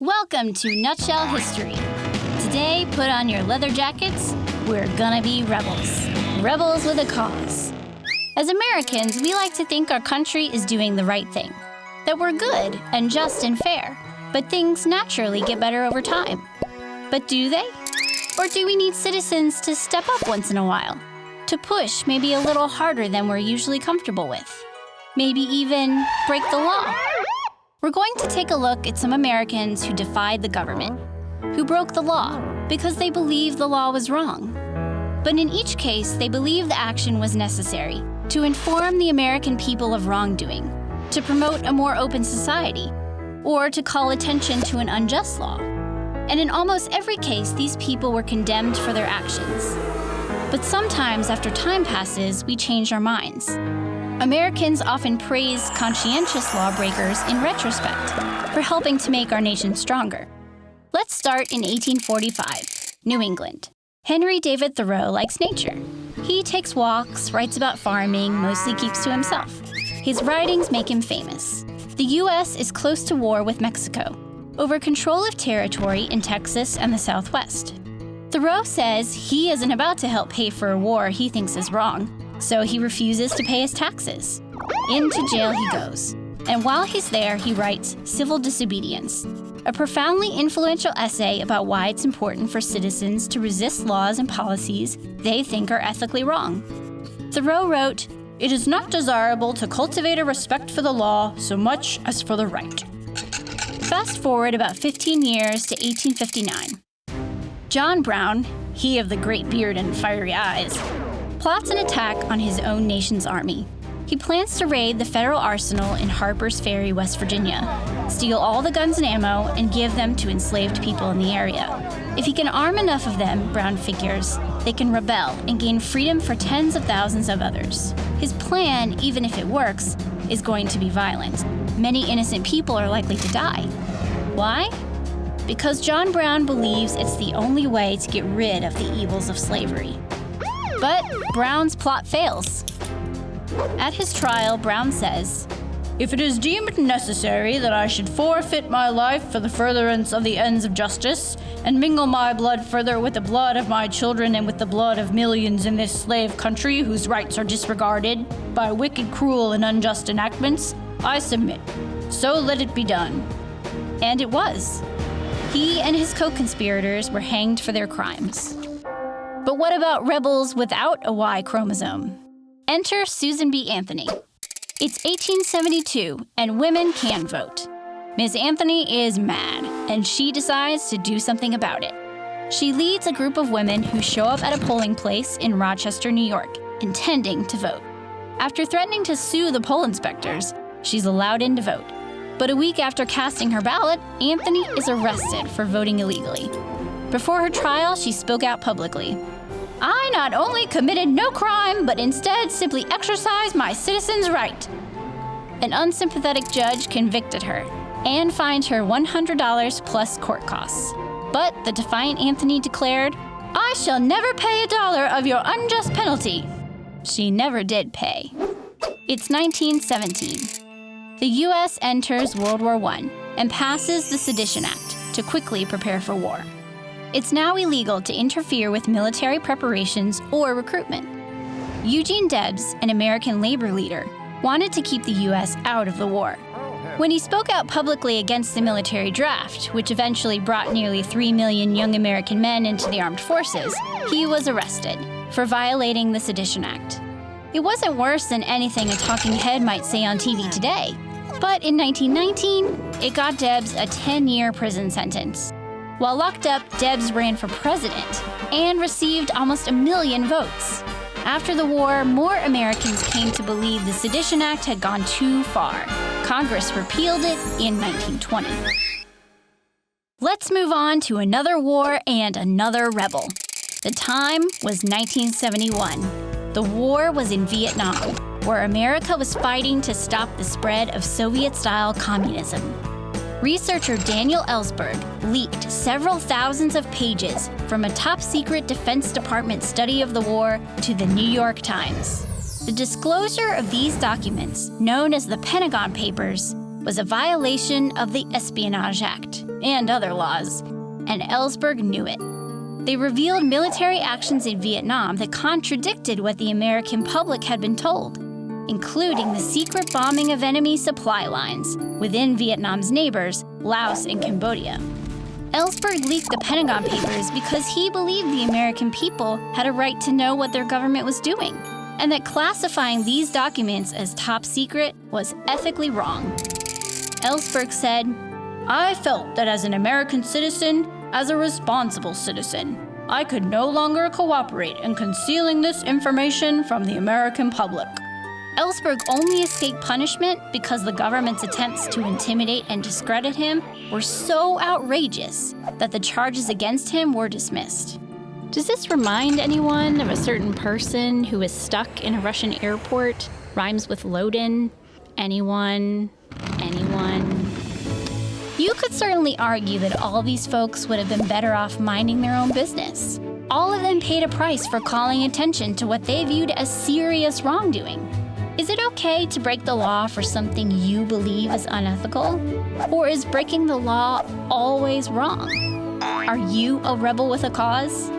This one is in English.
Welcome to Nutshell History. Today, put on your leather jackets. We're gonna be rebels. Rebels with a cause. As Americans, we like to think our country is doing the right thing, that we're good and just and fair, but things naturally get better over time. But do they? Or do we need citizens to step up once in a while? To push maybe a little harder than we're usually comfortable with? Maybe even break the law? We're going to take a look at some Americans who defied the government, who broke the law because they believed the law was wrong. But in each case, they believed the action was necessary to inform the American people of wrongdoing, to promote a more open society, or to call attention to an unjust law. And in almost every case, these people were condemned for their actions. But sometimes, after time passes, we change our minds. Americans often praise conscientious lawbreakers in retrospect for helping to make our nation stronger. Let's start in 1845, New England. Henry David Thoreau likes nature. He takes walks, writes about farming, mostly keeps to himself. His writings make him famous. The U.S. is close to war with Mexico over control of territory in Texas and the Southwest. Thoreau says he isn't about to help pay for a war he thinks is wrong, so he refuses to pay his taxes. Into jail he goes. And while he's there, he writes Civil Disobedience, a profoundly influential essay about why it's important for citizens to resist laws and policies they think are ethically wrong. Thoreau wrote, "It is not desirable to cultivate a respect for the law so much as for the right." Fast forward about 15 years to 1859. John Brown, he of the great beard and fiery eyes, plots an attack on his own nation's army. He plans to raid the federal arsenal in Harper's Ferry, West Virginia, steal all the guns and ammo, and give them to enslaved people in the area. If he can arm enough of them, Brown figures, they can rebel and gain freedom for tens of thousands of others. His plan, even if it works, is going to be violent. Many innocent people are likely to die. Why? Because John Brown believes it's the only way to get rid of the evils of slavery. But Brown's plot fails. At his trial, Brown says, "If it is deemed necessary that I should forfeit my life for the furtherance of the ends of justice, and mingle my blood further with the blood of my children and with the blood of millions in this slave country whose rights are disregarded by wicked, cruel, and unjust enactments, I submit. So let it be done." And it was. He and his co-conspirators were hanged for their crimes. But what about rebels without a Y chromosome? Enter Susan B. Anthony. It's 1872, and women can vote. Ms. Anthony is mad, and she decides to do something about it. She leads a group of women who show up at a polling place in Rochester, New York, intending to vote. After threatening to sue the poll inspectors, she's allowed in to vote. But a week after casting her ballot, Anthony is arrested for voting illegally. Before her trial, she spoke out publicly. "I not only committed no crime, but instead simply exercised my citizen's right." An unsympathetic judge convicted her and fined her $100 plus court costs. But the defiant Anthony declared, "I shall never pay $1 of your unjust penalty." She never did pay. It's 1917. The U.S. enters World War I and passes the Sedition Act to quickly prepare for war. It's now illegal to interfere with military preparations or recruitment. Eugene Debs, an American labor leader, wanted to keep the U.S. out of the war. When he spoke out publicly against the military draft, which eventually brought nearly 3 million young American men into the armed forces, he was arrested for violating the Sedition Act. It wasn't worse than anything a talking head might say on TV today, but in 1919, it got Debs a 10-year prison sentence. While locked up, Debs ran for president and received almost 1 million votes. After the war, more Americans came to believe the Sedition Act had gone too far. Congress repealed it in 1920. Let's move on to another war and another rebel. The time was 1971. The war was in Vietnam, where America was fighting to stop the spread of Soviet-style communism. Researcher Daniel Ellsberg leaked several thousands of pages from a top-secret Defense Department study of the war to the New York Times. The disclosure of these documents, known as the Pentagon Papers, was a violation of the Espionage Act and other laws, and Ellsberg knew it. They revealed military actions in Vietnam that contradicted what the American public had been told, including the secret bombing of enemy supply lines within Vietnam's neighbors, Laos and Cambodia. Ellsberg leaked the Pentagon Papers because he believed the American people had a right to know what their government was doing, and that classifying these documents as top secret was ethically wrong. Ellsberg said, "I felt that as an American citizen, as a responsible citizen, I could no longer cooperate in concealing this information from the American public." Ellsberg only escaped punishment because the government's attempts to intimidate and discredit him were so outrageous that the charges against him were dismissed. Does this remind anyone of a certain person who is stuck in a Russian airport? Rhymes with Loden. Anyone? You could certainly argue that all these folks would have been better off minding their own business. All of them paid a price for calling attention to what they viewed as serious wrongdoing. Is it okay to break the law for something you believe is unethical? Or is breaking the law always wrong? Are you a rebel with a cause?